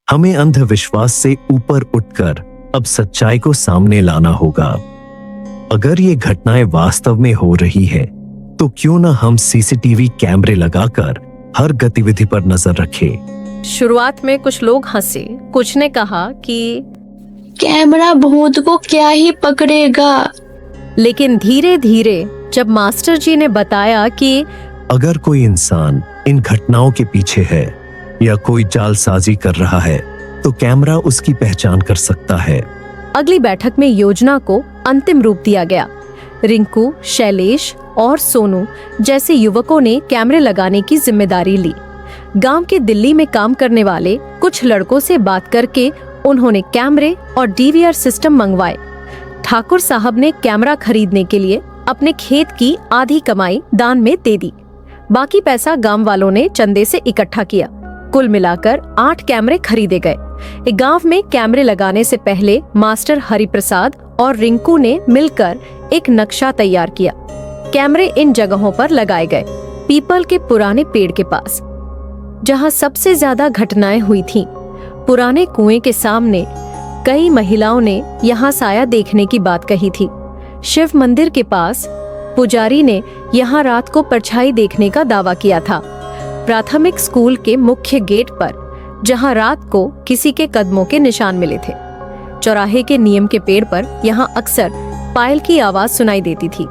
हमें अंधविश्वास से ऊपर उठकर अब सच्चाई को सामने लाना होगा। अगर ये घटनाएं वास्तव में हो रही है तो क्यों ना हम सीसीटीवी कैमरे लगाकर हर गतिविधि पर नजर रखें। शुरुआत में कुछ लोग हंसे, कुछ ने कहा कि कैमरा भूत को क्या ही पकड़ेगा। लेकिन धीरे धीरे जब मास्टर जी ने बताया कि अगर कोई इंसान इन घटनाओं के पीछे है या कोई जालसाजी कर रहा है तो कैमरा उसकी पहचान कर सकता है। अगली बैठक में योजना को अंतिम रूप दिया गया। रिंकू, शैलेश और सोनू जैसे युवकों ने कैमरे लगाने की जिम्मेदारी ली। गांव के दिल्ली में काम करने वाले कुछ लड़कों से बात करके उन्होंने कैमरे और डीवीआर सिस्टम मंगवाए। ठाकुर साहब ने कैमरा खरीदने के लिए अपने खेत की आधी कमाई दान में दे दी। बाकी पैसा गांव वालों ने चंदे से इकट्ठा किया। कुल मिलाकर 8 कैमरे खरीदे गए। गांव में कैमरे लगाने से पहले मास्टर हरिप्रसाद और रिंकू ने मिलकर एक नक्शा तैयार किया। कैमरे इन जगहों पर लगाए गए। पीपल के पुराने पेड़ के पास, जहां सबसे ज्यादा घटनाएं हुई थीं। पुराने कुएं के सामने कई महिलाओं ने यहाँ साया देखने की बात कही थी। शिव मंदिर के पास पुजारी ने यहाँ रात को परछाई देखने का दावा किया था। प्राथमिक स्कूल के मुख्य गेट पर, जहाँ रात को किसी के कदमों के निशान मिले थे। चौराहे के नीम के पेड़ पर यहाँ अक्सर पायल की आवाज सुनाई देती थी।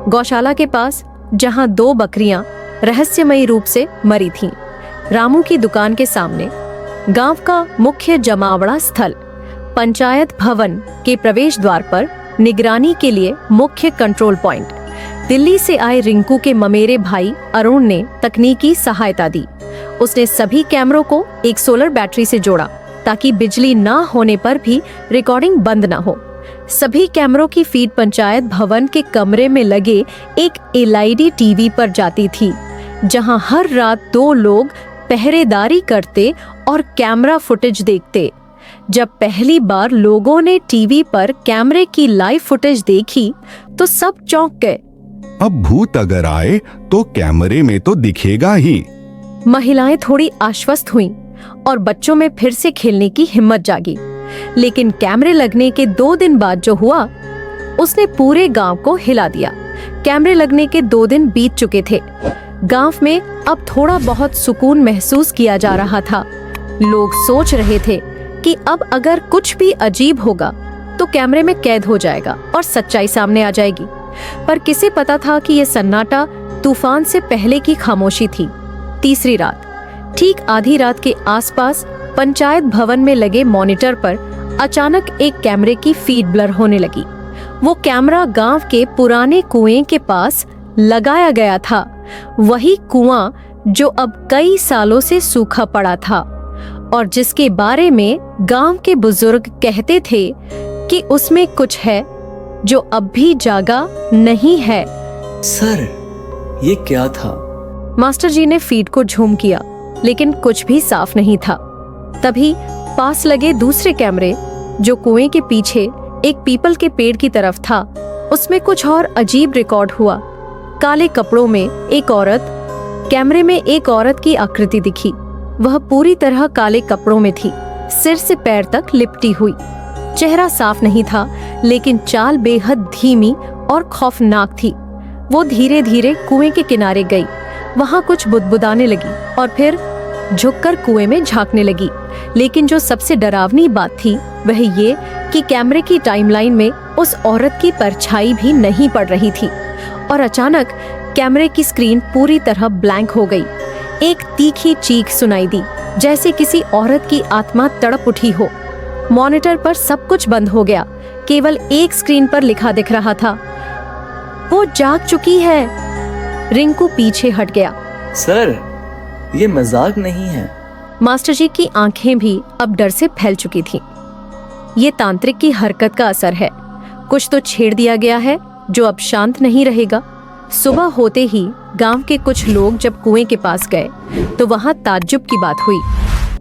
गौशाला के पास, जहाँ 2 बकरियां रहस्यमयी रूप से मरी थीं। रामू की दुकान के सामने, गांव का मुख्य जमावड़ा स्थल, पंचायत भवन के प्रवेश द्वार पर निगरानी के लिए मुख्य कंट्रोल पॉइंट। दिल्ली से आए रिंकू के ममेरे भाई अरुण ने तकनीकी सहायता दी। उसने सभी कैमरों को एक सोलर बैटरी से जोड़ा ताकि बिजली न होने पर भी रिकॉर्डिंग बंद न हो। सभी कैमरों की फीड पंचायत भवन के कमरे में लगे एक एलईडी टीवी पर जाती थी, जहां हर रात 2 लोग पहरेदारी करते और कैमरा फुटेज देखते। जब पहली बार लोगों ने टीवी पर कैमरे की लाइव फुटेज देखी तो सब चौंक गए। अब भूत अगर आए तो कैमरे में तो दिखेगा ही। महिलाएं थोड़ी आश्वस्त हुईं और बच्चों में फिर से खेलने की हिम्मत जागी। लेकिन कैमरे लगने के 2 दिन बाद जो हुआ, उसने पूरे गांव को हिला दिया। कैमरे लगने के 2 दिन बीत चुके थे। गांव में अब थोड़ा बहुत सुकून महसूस किया जा रहा था। लोग सोच रहे थे कि अब अगर कुछ भी अजीब होगा तो कैमरे में कैद हो जाएगा और सच्चाई सामने आ जाएगी। पर किसे पता था कि यह सन्नाटा तूफान से पहले की खामोशी थी। तीसरी रात, ठीक आधी रात के आसपास, पंचायत भवन में लगे मॉनिटर पर अचानक एक कैमरे की फीड ब्लर होने लगी। वो कैमरा गांव के पुराने कुएं के पास लगाया गया था। वही कुआं जो अब कई सालों से सूखा पड़ा था और जिसके बारे में गांव के बुजुर्ग कहते थे कि उसमें कुछ है जो अब भी जागा नहीं है। सर, ये क्या था? मास्टर जी ने फीड को झूम किया, लेकिन कुछ भी साफ नहीं था। तभी पास लगे दूसरे कैमरे, जो कुएं के पीछे एक पीपल के पेड़ की तरफ था, उसमें कुछ और अजीब रिकॉर्ड हुआ। काले कपड़ों में एक औरत, कैमरे में एक औरत की आकृति दिखी। वह पूरी तरह काले कपड़ों में थी, सिर से पैर तक लिपटी हुई। चेहरा साफ नहीं था, लेकिन चाल बेहद धीमी और खौफनाक थी। वो धीरे धीरे कुएं के किनारे गई, वहां कुछ बुदबुदाने लगी और फिर झुककर कुएं में झांकने लगी। लेकिन जो सबसे डरावनी बात थी वह ये कि कैमरे की टाइमलाइन में उस औरत की परछाई भी नहीं पड़ रही थी। और अचानक कैमरे की स्क्रीन पूरी तरह ब्लैंक हो गई। एक तीखी चीख सुनाई दी, जैसे किसी औरत की आत्मा तड़प उठी हो। मॉनिटर पर सब कुछ बंद हो गया, केवल एक स्क्रीन पर लिखा दिख रहा था, वो जाग चुकी है। रिंकू पीछे हट गया। सर, ये मजाक नहीं है। मास्टर जी की आंखें भी अब डर से फैल चुकी थीं। ये तांत्रिक की हरकत का असर है। कुछ तो छेड़ दिया गया है जो अब शांत नहीं रहेगा। सुबह होते ही गांव के कुछ लोग जब कुएं के पास गए तो वहां ताज्जुब की बात हुई।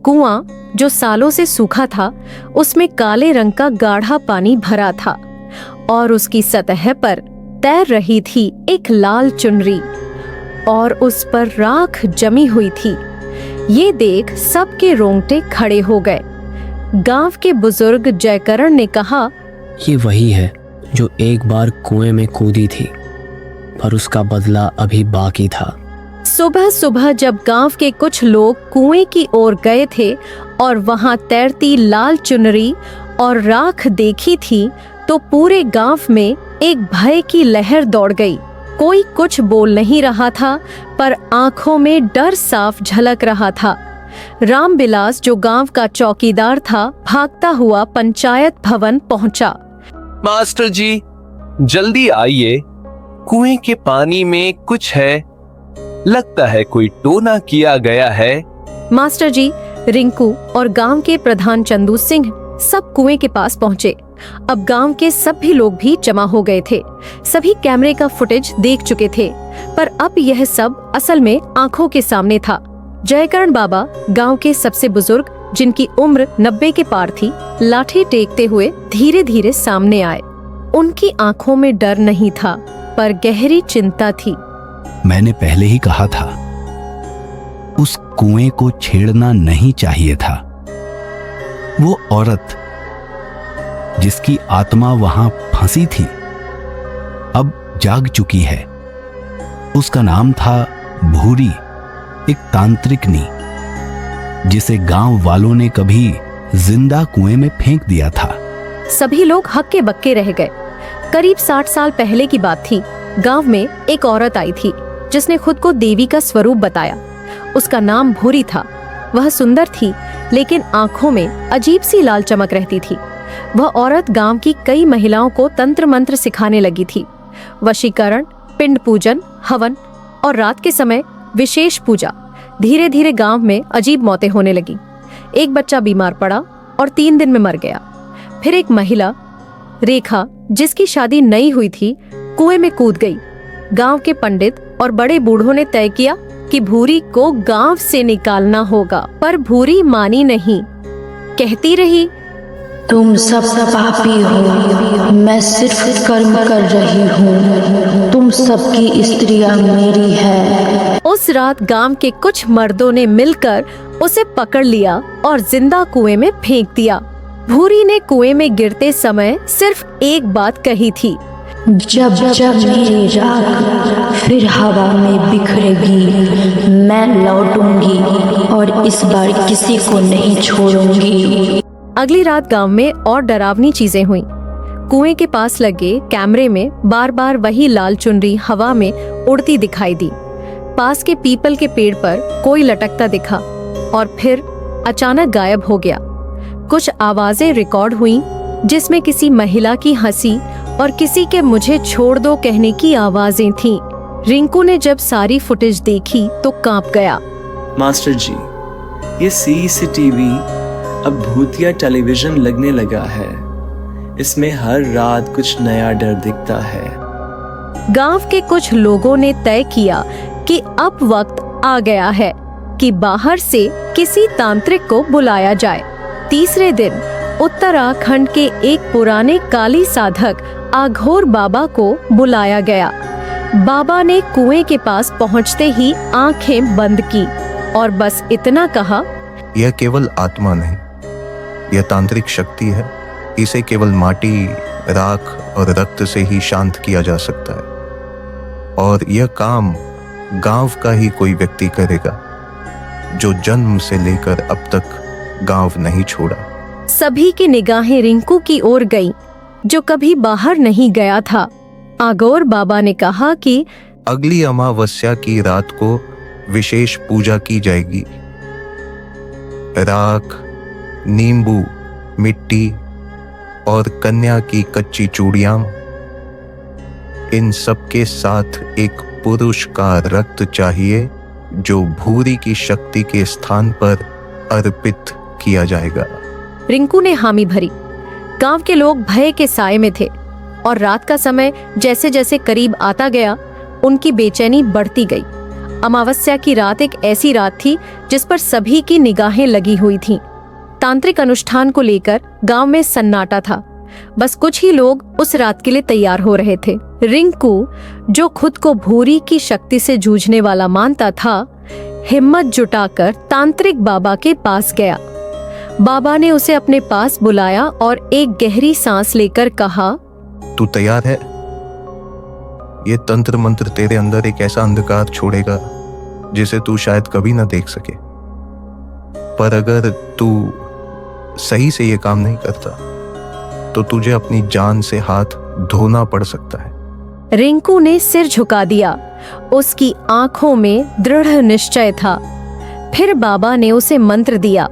कुआं जो सालों से सूखा था, उसमें काले रंग का गाढ़ा पानी भरा था और उसकी सतह पर तैर रही थी एक लाल चुनरी और उस पर राख जमी हुई थी। ये देख सबके रोंगटे खड़े हो गए। गांव के बुजुर्ग जयकरण ने कहा, ये वही है जो एक बार कुएं में कूदी थी, पर उसका बदला अभी बाकी था। सुबह सुबह जब गांव के कुछ लोग कुएं की ओर गए थे और वहां तैरती लाल चुनरी और राख देखी थी, तो पूरे गांव में एक भय की लहर दौड़ गई। कोई कुछ बोल नहीं रहा था, पर आंखों में डर साफ झलक रहा था। रामबिलास, जो गांव का चौकीदार था, भागता हुआ पंचायत भवन पहुंचा। मास्टर जी, जल्दी आइए, कुएं के पानी में कुछ है, लगता है कोई टोना किया गया है। मास्टर जी, रिंकू और गांव के प्रधान चंदू सिंह सब कुएं के पास पहुंचे। अब गांव के सभी लोग भी जमा हो गए थे। सभी कैमरे का फुटेज देख चुके थे, पर अब यह सब असल में आंखों के सामने था। जयकरण बाबा, गांव के सबसे बुजुर्ग, जिनकी उम्र 90 के पार थी, लाठी टेकते हुए धीरे धीरे सामने आए। उनकी आंखों में डर नहीं था, पर गहरी चिंता थी। मैंने पहले ही कहा था, उस कुएं को छेड़ना नहीं चाहिए था। वो औरत जिसकी आत्मा वहां फंसी थी, अब जाग चुकी है। उसका नाम था भूरी, एक तांत्रिकनी, जिसे गांव वालों ने कभी जिंदा कुएं में फेंक दिया था। सभी लोग हक्के बक्के रह गए। करीब 60 साल पहले की बात थी। गांव में एक औरत आई थी जिसने खुद को देवी का स्वरूप बताया। उसका नाम भूरी था। वह सुंदर थी, लेकिन आंखों में अजीब सी लाल चमक रहती थी। वह औरत गांव की कई महिलाओं को तंत्र मंत्र सिखाने लगी थी। वशीकरण, पिंड पूजन, हवन और रात के समय विशेष पूजा। धीरे धीरे गांव में अजीब मौतें होने लगी। एक बच्चा बीमार पड़ा और 3 दिन में मर गया। फिर एक महिला, रेखा, जिसकी शादी नई हुई थी, कुएं में कूद गई। गांव के पंडित और बड़े बूढ़ों ने तय किया कि भूरी को गांव से निकालना होगा, पर भूरी मानी नहीं। कहती रही, तुम सब पापी हो, मैं सिर्फ कर्म कर रही हूँ। तुम सबकी स्त्रियां मेरी है। उस रात गांव के कुछ मर्दों ने मिलकर उसे पकड़ लिया और जिंदा कुएं में फेंक दिया। भूरी ने कुएं में गिरते समय सिर्फ एक बात कही थी, जब जब मेरी राख फिर हवा में बिखरेगी, मैं लौटूंगी और इस बार किसी को नहीं छोड़ूंगी। अगली रात गांव में और डरावनी चीजें हुई। कुएं के पास लगे कैमरे में बार बार वही लाल चुनरी हवा में उड़ती दिखाई दी। पास के पीपल के पेड़ पर कोई लटकता दिखा और फिर अचानक गायब हो गया। कुछ आवाजें रिकॉर्ड हुई, जिसमें किसी महिला की हंसी और किसी के मुझे छोड़ दो कहने की आवाजें थीं। रिंकू ने जब सारी फुटेज देखी तो कांप गया। मास्टर जी, ये सीसीटीवी अब भूतिया टेलीविजन लगने लगा है। इसमें हर रात कुछ नया डर दिखता है। गांव के कुछ लोगों ने तय किया कि अब वक्त आ गया है कि बाहर से किसी तांत्रिक को बुलाया जाए। तीसरे दिन उत्तराखंड के एक पुराने काली साधक आघोर बाबा को बुलाया गया। बाबा ने कुएं के पास पहुंचते ही आंखें बंद की और बस इतना कहा, यह केवल आत्मा नहीं, यह तांत्रिक शक्ति है। इसे केवल माटी, राख और रक्त से ही शांत किया जा सकता है। और यह काम गांव का ही कोई व्यक्ति करेगा जो जन्म से लेकर अब तक गांव नहीं छोड़ा। सभी की निगाहें रिंकू की ओर गईं, जो कभी बाहर नहीं गया था। आघोर बाबा ने कहा कि अगली अमावस्या की रात को विशेष पूजा की जाएगी। राख, नींबू, मिट्टी और कन्या की कच्ची चूड़ियां, इन सब के साथ एक पुरुष का रक्त चाहिए जो भूरी की शक्ति के स्थान पर अर्पित किया जाएगा। रिंकू ने हामी भरी। गांव के लोग भय के साए में थे और रात का समय जैसे जैसे करीब आता गया, उनकी बेचैनी बढ़ती गई। अमावस्या की रात एक ऐसी रात थी जिस पर सभी की निगाहें लगी हुई थीं। तांत्रिक अनुष्ठान को लेकर गांव में सन्नाटा था। बस कुछ ही लोग उस रात के लिए तैयार हो रहे थे। रिंकू, जो खुद को भूरी की शक्ति से जूझने वाला मानता था, हिम्मत जुटाकर तांत्रिक बाबा के पास गया। बाबा ने उसे अपने पास बुलाया और एक गहरी सांस लेकर कहा, तू तैयार है? ये तंत्र मंत्र तेरे अंदर एक ऐसा अंधकार छोड़ेगा जिसे तू शायद कभी ना देख सके। पर अगर तू सही से ये काम नहीं करता तो तुझे अपनी जान से हाथ धोना पड़ सकता है। रिंकू ने सिर झुका दिया। उसकी आंखों में दृढ़ निश्चय था। फिर बाबा ने उसे मंत्र दिया,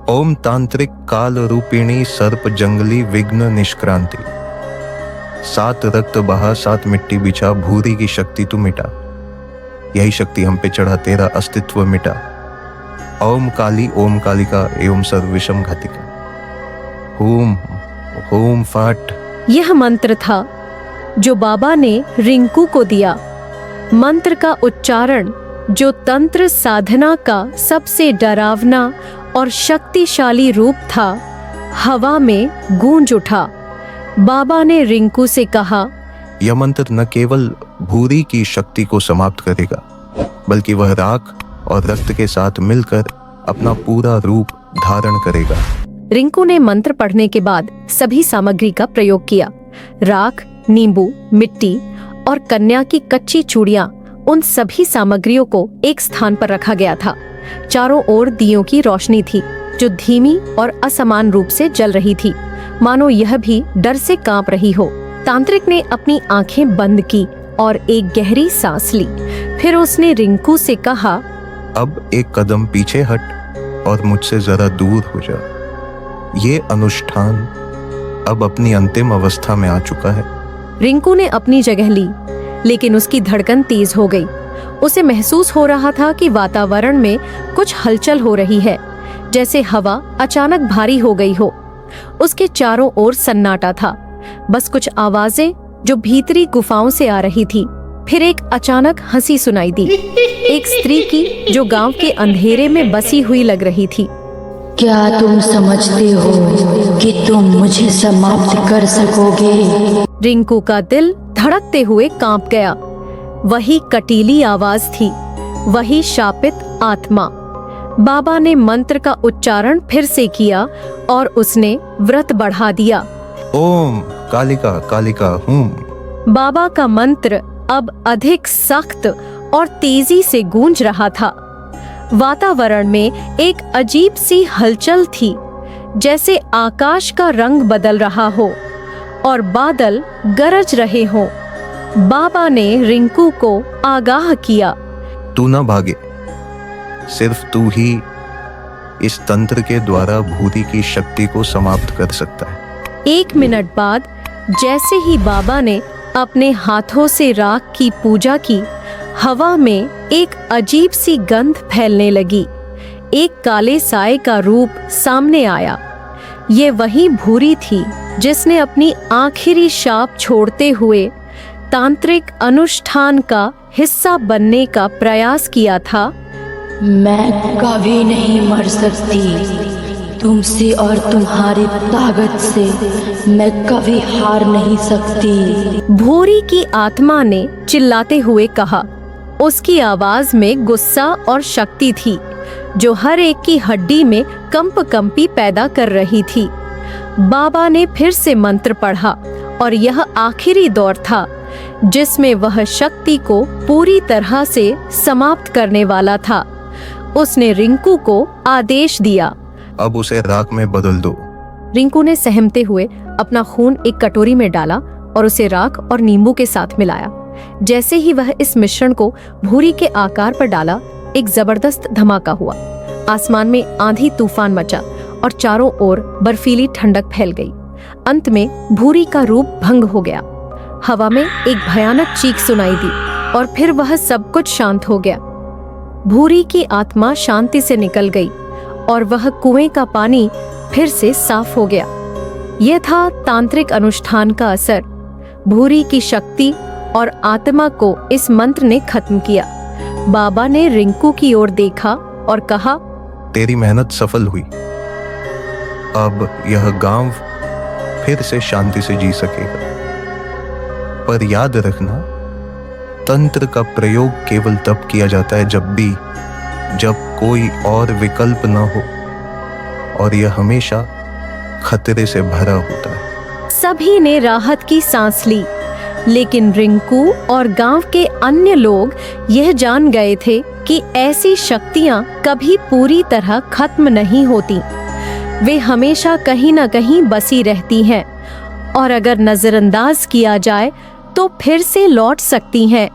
ओम तांत्रिक काल रूपिणी सर्प जंगली विघ्न निष्क्रांति। 7 रक्त बहा 7 मिट्टी बिछा भूरी की शक्ति तू मिटा। यही शक्ति हम पे चढ़ा तेरा अस्तित्व मिटा। ओम कालिका एवं सर्व विषम घातिका। होम होम फाट। यह मंत्र था जो बाबा ने रिंकू को दिया। मंत्र का उच्चारण, जो तंत्र साधना का सबसे डरावना और शक्तिशाली रूप था, हवा में गूंज उठा। बाबा ने रिंकू से कहा, यह मंत्र न केवल भूरी की शक्ति को समाप्त करेगा, बल्कि वह राख और रक्त के साथ मिलकर अपना पूरा रूप धारण करेगा। रिंकू ने मंत्र पढ़ने के बाद सभी सामग्री का प्रयोग किया। राख, नींबू, मिट्टी और कन्या की कच्ची चूड़ियां, उन सभी सामग्रियों को एक स्थान पर रखा गया था। चारों ओर दियों की रोशनी थी जो धीमी और असमान रूप से जल रही थी, मानो यह भी डर से कांप रही हो। तांत्रिक ने अपनी आंखें बंद की और एक गहरी सांस ली। फिर उसने रिंकू से कहा, अब एक कदम पीछे हट और मुझसे जरा दूर हो जा। ये अनुष्ठान अब अपनी अंतिम अवस्था में आ चुका है। रिंकू ने अपनी जगह ली, लेकिन उसकी धड़कन तेज हो गई। उसे महसूस हो रहा था कि वातावरण में कुछ हलचल हो रही है, जैसे हवा अचानक भारी हो गई हो। उसके चारों ओर सन्नाटा था, बस कुछ आवाजें जो भीतरी गुफाओं से आ रही थी। फिर एक अचानक हंसी सुनाई दी, एक स्त्री की जो गांव के अंधेरे में बसी हुई लग रही थी। क्या तुम समझते हो कि तुम मुझे समाप्त कर सकोगे? रिंकू का दिल धड़कते हुए कांप गया। वही कटीली आवाज थी, वही शापित आत्मा। बाबा ने मंत्र का उच्चारण फिर से किया और उसने व्रत बढ़ा दिया। ओम कालिका हूँ। बाबा का मंत्र अब अधिक सख्त और तेजी से गूंज रहा था। वातावरण में एक अजीब सी हलचल थी, जैसे आकाश का रंग बदल रहा हो और बादल गरज रहे हों। बाबा ने रिंकू को आगाह किया, तू ना भागे, सिर्फ तू ही इस तंत्र के द्वारा भूरी की शक्ति को समाप्त कर सकता है। 1 मिनट बाद जैसे ही बाबा ने अपने हाथों से राख की पूजा की, हवा में एक अजीब सी गंध फैलने लगी। एक काले साए का रूप सामने आया। ये वही भूरी थी जिसने अपनी आखिरी शाप छोड़ते हुए तांत्रिक अनुष्ठान का हिस्सा बनने का प्रयास किया था। मैं कभी नहीं मर सकती। तुमसे और तुम्हारी ताकत से मैं कभी हार नहीं सकती। भूरी की आत्मा ने चिल्लाते हुए कहा। उसकी आवाज में गुस्सा और शक्ति थी जो हर एक की हड्डी में कंपी पैदा कर रही थी। बाबा ने फिर से मंत्र पढ़ा और यह आखिरी दौर था जिसमें वह शक्ति को पूरी तरह से समाप्त करने वाला था। उसने रिंकू को आदेश दिया, अब उसे राख में बदल दो। रिंकू ने सहमते हुए अपना खून एक कटोरी में डाला और उसे राख और नींबू के साथ मिलाया। जैसे ही वह इस मिश्रण को भूरी के आकार पर डाला, एक जबरदस्त धमाका हुआ। आसमान में आंधी तूफान मचा और चारों ओर बर्फीली ठंडक फैल गई। अंत में भूरी का रूप भंग हो गया। हवा में एक भयानक चीख सुनाई दी और फिर वह सब कुछ शांत हो गया। भूरी की आत्मा शांति से निकल गई और वह कुएं का पानी फिर से साफ हो गया। यह था तांत्रिक अनुष्ठान का असर। भूरी की शक्ति और आत्मा को इस मंत्र ने खत्म किया। बाबा ने रिंकू की ओर देखा और कहा, तेरी मेहनत सफल हुई। अब यह गांव फिर से शांति से जी सकेगा। पर याद रखना, तंत्र का प्रयोग केवल तब किया जाता है जब कोई और विकल्प न हो। और यह हमेशा खतरे से भरा होता है। सभी ने राहत की सांस ली, लेकिन रिंकू और गांव के अन्य लोग यह जान गए थे कि ऐसी शक्तियां कभी पूरी तरह खत्म नहीं होती। वे हमेशा कहीं न कहीं बसी रहती हैं और अगर नजरअंदाज किया जाए तो फिर से लौट सकती हैं।